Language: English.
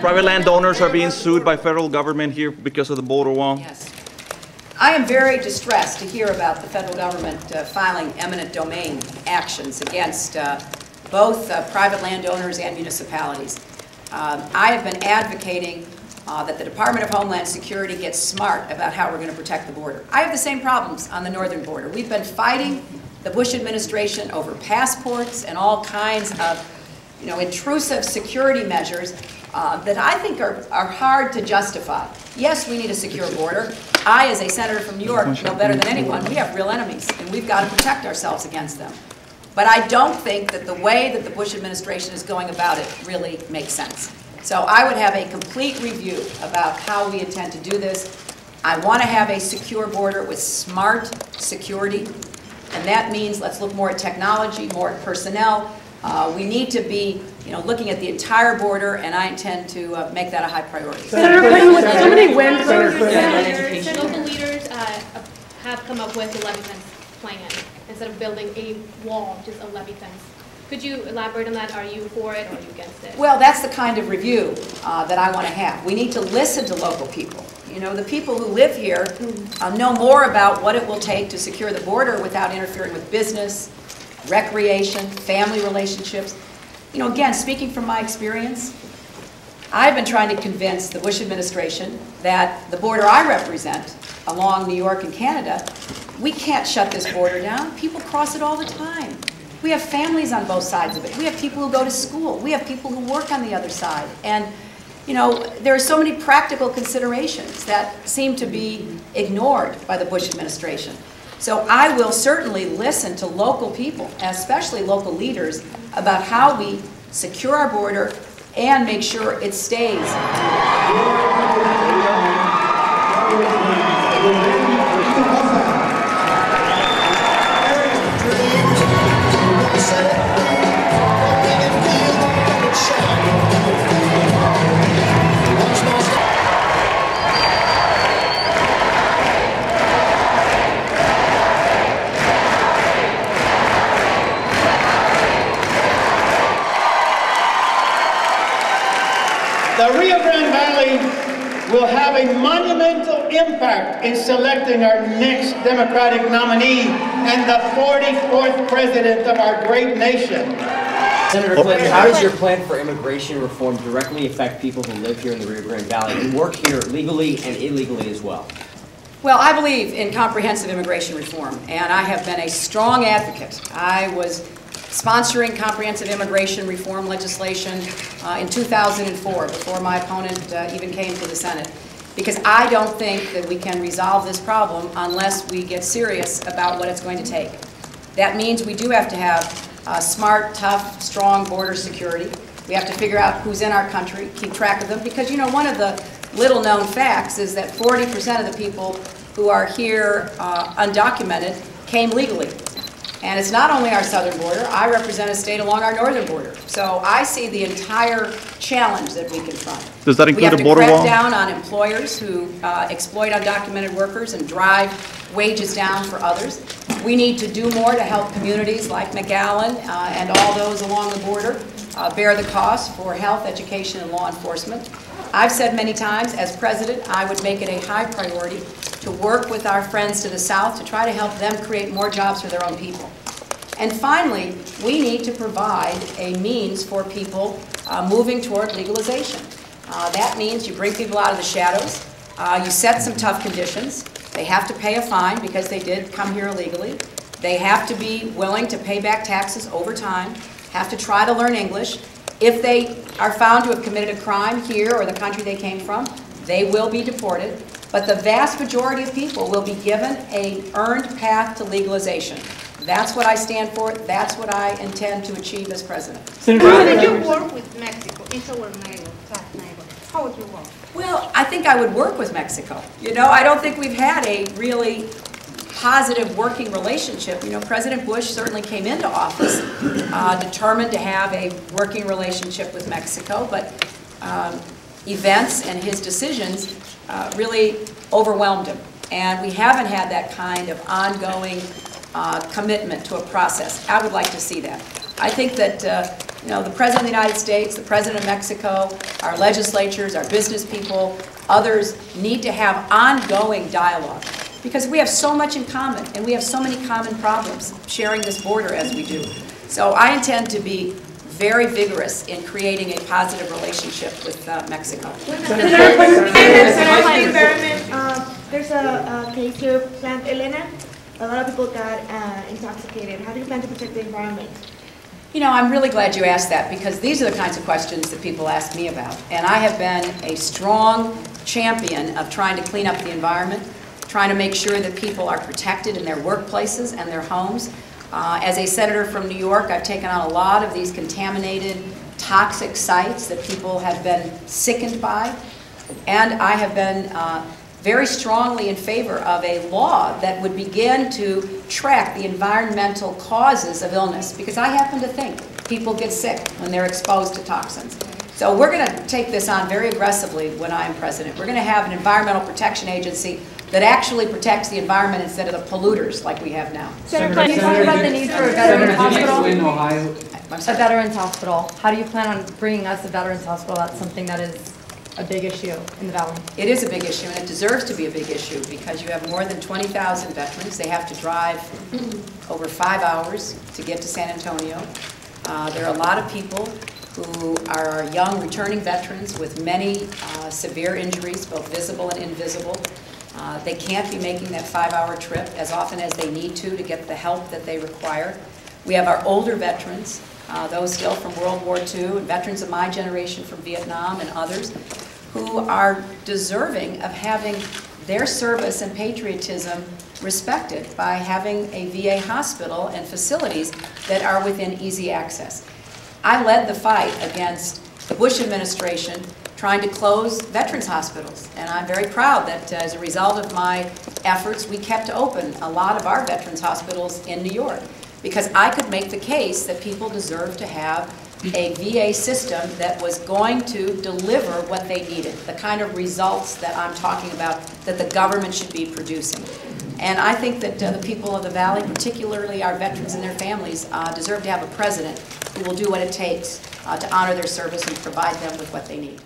Private landowners are being sued by federal government here because of the border wall. Yes. I am very distressed to hear about the federal government filing eminent domain actions against both private landowners and municipalities. I have been advocating that the Department of Homeland Security gets smart about how we're going to protect the border. I have the same problems on the northern border. We've been fighting the Bush administration over passports and all kinds of intrusive security measures that I think are hard to justify. Yes, we need a secure border. I, as a senator from New York, know better than anyone, we have real enemies, and we've got to protect ourselves against them. But I don't think that the way that the Bush administration is going about it really makes sense. So I would have a complete review about how we intend to do this. I want to have a secure border with smart security, and that means let's look more at technology, more at personnel. We need to be looking at the entire border, and I intend to make that a high priority. Senator Clinton, with so many wins, local leaders have come up with a levee fence plan instead of building a wall, just a levee fence. Could you elaborate on that? Are you for it or are you against it? Well, that's the kind of review that I want to have. We need to listen to local people. The people who live here know more about what it will take to secure the border without interfering with business, recreation, family relationships. Again, speaking from my experience, I've been trying to convince the Bush administration that the border I represent along New York and Canada, we can't shut this border down. People cross it all the time. We have families on both sides of it. We have people who go to school. We have people who work on the other side. And, there are so many practical considerations that seem to be ignored by the Bush administration. So I will certainly listen to local people, especially local leaders, about how we secure our border and make sure it stays. The Rio Grande Valley will have a monumental impact in selecting our next Democratic nominee and the 44th president of our great nation. Senator Clinton, how does your plan for immigration reform directly affect people who live here in the Rio Grande Valley and work here legally and illegally as well? Well, I believe in comprehensive immigration reform, and I have been a strong advocate. I was sponsoring comprehensive immigration reform legislation in 2004, before my opponent even came to the Senate, because I don't think that we can resolve this problem unless we get serious about what it's going to take. That means we do have to have smart, tough, strong border security. We have to figure out who's in our country, keep track of them, because one of the little-known facts is that 40% of the people who are here undocumented came legally. And it's not only our southern border. I represent a state along our northern border. So I see the entire challenge that we confront. Does that include a border wall? We have to crack down on employers who exploit undocumented workers and drive wages down for others. We need to do more to help communities like McAllen and all those along the border bear the cost for health, education, and law enforcement. I've said many times, as president, I would make it a high priority to work with our friends to the south to try to help them create more jobs for their own people. And finally, we need to provide a means for people moving toward legalization. That means you bring people out of the shadows, you set some tough conditions. They have to pay a fine because they did come here illegally. They have to be willing to pay back taxes over time, have to try to learn English. If they are found to have committed a crime here or the country they came from, they will be deported. But the vast majority of people will be given an earned path to legalization. That's what I stand for. That's what I intend to achieve as president. How would you work with Mexico? It's our neighbor, tough neighbor. How would you work? Well, I think I would work with Mexico. I don't think we've had a really positive working relationship. President Bush certainly came into office determined to have a working relationship with Mexico, but events and his decisions really overwhelmed him. And we haven't had that kind of ongoing commitment to a process. I would like to see that. I think that, you know, the President of the United States, the President of Mexico, our legislatures, our business people, others need to have ongoing dialogue because we have so much in common and we have so many common problems sharing this border as we do. So I intend to be very vigorous in creating a positive relationship with Mexico. There's a case here, Plant Elena. A lot of people got intoxicated. How do you plan to protect the environment? You know, I'm really glad you asked that because these are the kinds of questions that people ask me about. And I have been a strong champion of trying to clean up the environment, trying to make sure that people are protected in their workplaces and their homes. As a senator from New York, I've taken on a lot of these contaminated, toxic sites that people have been sickened by. And I have been very strongly in favor of a law that would begin to track the environmental causes of illness, because I happen to think people get sick when they're exposed to toxins. So we're going to take this on very aggressively when I'm president. We're going to have an environmental protection agency that actually protects the environment instead of the polluters like we have now. Senator, can you talk about the need for a veterans hospital? In Ohio. A veterans hospital. How do you plan on bringing us a veterans hospital? That's something that is a big issue in the Valley. It is a big issue, and it deserves to be a big issue because you have more than 20,000 veterans. They have to drive over 5 hours to get to San Antonio. There are a lot of people who are young returning veterans with many severe injuries, both visible and invisible. They can't be making that 5-hour trip as often as they need to get the help that they require. We have our older veterans, those still from World War II, and veterans of my generation from Vietnam and others, who are deserving of having their service and patriotism respected by having a VA hospital and facilities that are within easy access. I led the fight against the Bush administration trying to close veterans hospitals, and I'm very proud that as a result of my efforts, we kept open a lot of our veterans hospitals in New York, because I could make the case that people deserve to have a VA system that was going to deliver what they needed, the kind of results that I'm talking about that the government should be producing. And I think that the people of the Valley, particularly our veterans and their families, deserve to have a president who will do what it takes to honor their service and provide them with what they need.